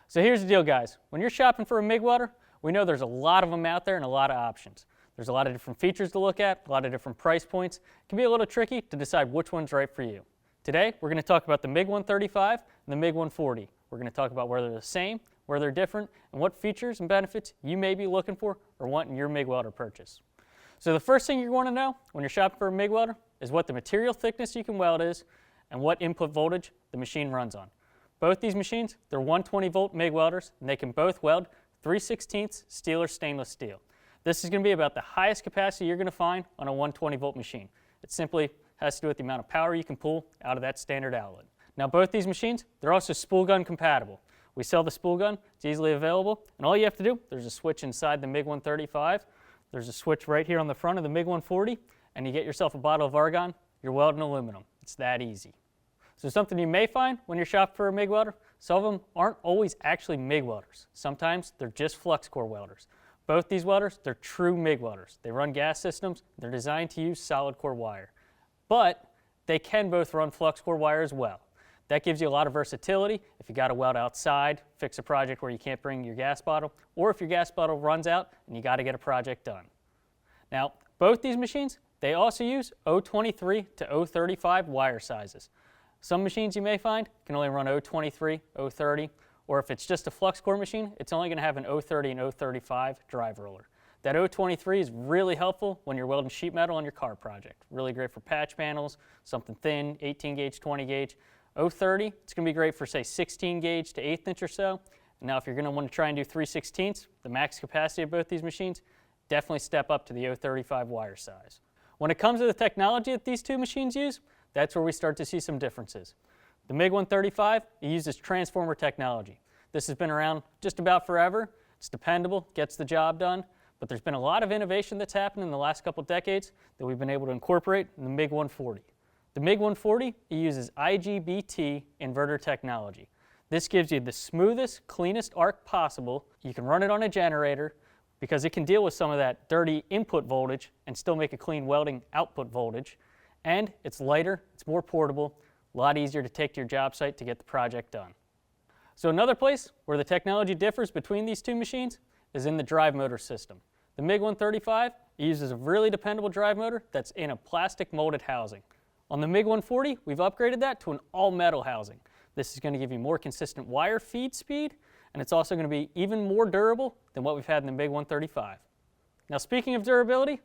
So here's the deal, guys. When you're shopping for a MIG welder, we know there's a lot of them out there and a lot of options. There's a lot of different features to look at, a lot of different price points. It can be a little tricky to decide which one's right for you. Today, we're going to talk about the MIG 135 and the MIG 140. We're going to talk about where they're the same, where they're different, and what features and benefits you may be looking for or want in your MIG welder purchase. So the first thing you want to know when you're shopping for a MIG welder is what the material thickness you can weld is and what input voltage the machine runs on. Both these machines, they're 120 volt MIG welders, and they can both weld 3/16 steel or stainless steel. This is going to be about the highest capacity you're going to find on a 120 volt machine. It simply has to do with the amount of power you can pull out of that standard outlet. Now both these machines, they're also spool gun compatible. We sell the spool gun, it's easily available, and all you have to do, there's a switch inside the MIG 135, there's a switch right here on the front of the MIG 140, and you get yourself a bottle of argon, you're welding aluminum. It's that easy. So something you may find when you're shopping for a MIG welder, some of them aren't always actually MIG welders. Sometimes they're just flux-core welders. Both these welders, they're true MIG welders. They run gas systems, they're designed to use solid core wire. But they can both run flux-core wire as well. That gives you a lot of versatility if you got to weld outside, fix a project where you can't bring your gas bottle, or if your gas bottle runs out and you got to get a project done. Now, both these machines, they also use 023 to 035 wire sizes. Some machines you may find can only run 023, 030, or if it's just a flux core machine, it's only going to have an 030 and 035 drive roller. That 023 is really helpful when you're welding sheet metal on your car project. Really great for patch panels, something thin, 18 gauge, 20 gauge. 030, it's going to be great for say 16 gauge to 1/8 inch or so. Now if you're going to want to try and do 3/16, the max capacity of both these machines, definitely step up to the 035 wire size. When it comes to the technology that these two machines use, that's where we start to see some differences. The MIG 135, it uses transformer technology. This has been around just about forever. It's dependable, gets the job done, but there's been a lot of innovation that's happened in the last couple decades that we've been able to incorporate in the MIG 140. The MIG 140, it uses IGBT Inverter technology. This gives you the smoothest, cleanest arc possible. You can run it on a generator because it can deal with some of that dirty input voltage and still make a clean welding output voltage. And it's lighter, it's more portable, a lot easier to take to your job site to get the project done. So another place where the technology differs between these two machines is in the drive motor system. The MIG 135 uses a really dependable drive motor that's in a plastic molded housing. On the MIG 140, we've upgraded that to an all-metal housing. This is going to give you more consistent wire feed speed, and it's also going to be even more durable than what we've had in the MIG 135. Now speaking of durability,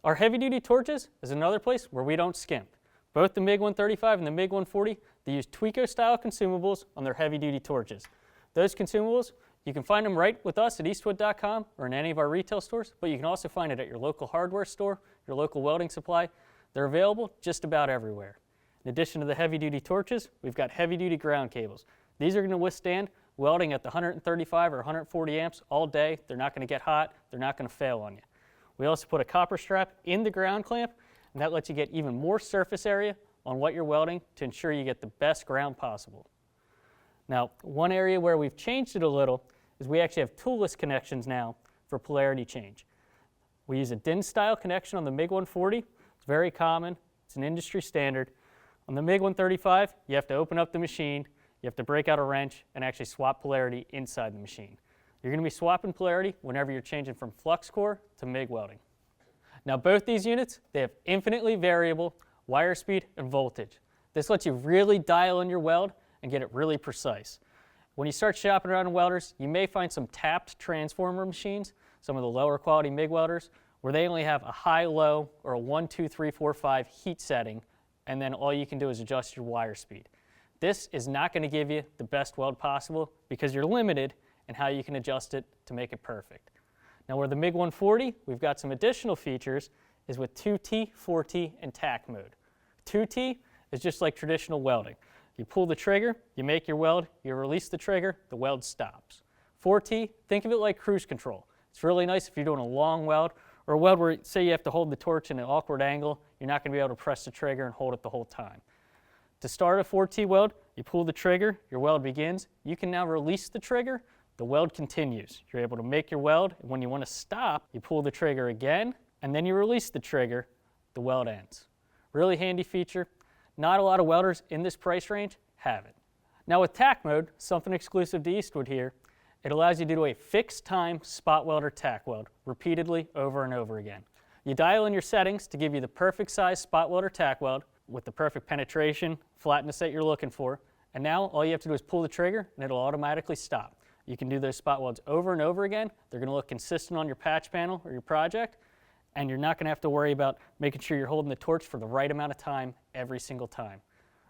our heavy-duty torches is another place where we don't skimp. Both the MIG 135 and the MIG 140, they use Tweco-style consumables on their heavy-duty torches. Those consumables, you can find them right with us at EASTWOOD.com or in any of our retail stores, but you can also find it at your local hardware store, your local welding supply. They're available just about everywhere. In addition to the heavy-duty torches, we've got heavy-duty ground cables. These are going to withstand welding at the 135 or 140 amps all day. They're not going to get hot. They're not going to fail on you. We also put a copper strap in the ground clamp, and that lets you get even more surface area on what you're welding to ensure you get the best ground possible. Now, one area where we've changed it a little is we actually have Toolless Connections now for polarity change. We use a DIN-style connection on the MIG 140. It's very common. It's an industry standard. On the MIG 135, you have to open up the machine, you have to break out a wrench, and actually swap polarity inside the machine. You're going to be swapping polarity whenever you're changing from flux core to MIG welding. Now both these units, they have infinitely variable wire speed and voltage. This lets you really dial in your weld and get it really precise. When you start shopping around in welders, you may find some tapped transformer machines, some of the lower quality MIG welders, where they only have a high, low, or a 1, 2, 3, 4, 5 heat setting, and then all you can do is adjust your wire speed. This is not going to give you the best weld possible because you're limited in how you can adjust it to make it perfect. Now where the MIG 140, we've got some additional features, is with 2T, 4T, and Tack Mode. 2T is just like traditional welding. You pull the trigger, you make your weld, you release the trigger, the weld stops. 4T, think of it like cruise control. It's really nice if you're doing a long weld, or a weld where, say you have to hold the torch in an awkward angle, you're not going to be able to press the trigger and hold it the whole time. To start a 4T weld, you pull the trigger, your weld begins. You can now release the trigger, the weld continues. You're able to make your weld, and when you want to stop, you pull the trigger again, and then you release the trigger, the weld ends. Really handy feature. Not a lot of welders in this price range have it. Now with Tack Mode, something exclusive to Eastwood here, it allows you to do a fixed time spot weld or tack weld repeatedly over and over again. You dial in your settings to give you the perfect size spot weld or tack weld with the perfect penetration, flatness that you're looking for, and now all you have to do is pull the trigger and it'll automatically stop. You can do those spot welds over and over again. They're going to look consistent on your patch panel or your project, and you're not going to have to worry about making sure you're holding the torch for the right amount of time every single time.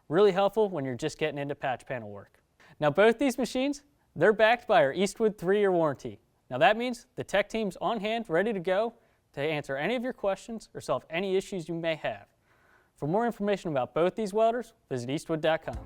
Really helpful when you're just getting into patch panel work. Now both these machines, they're backed by our Eastwood 3-year warranty. Now that means the tech team's on hand, ready to go to answer any of your questions or solve any issues you may have. For more information about both these welders, visit eastwood.com.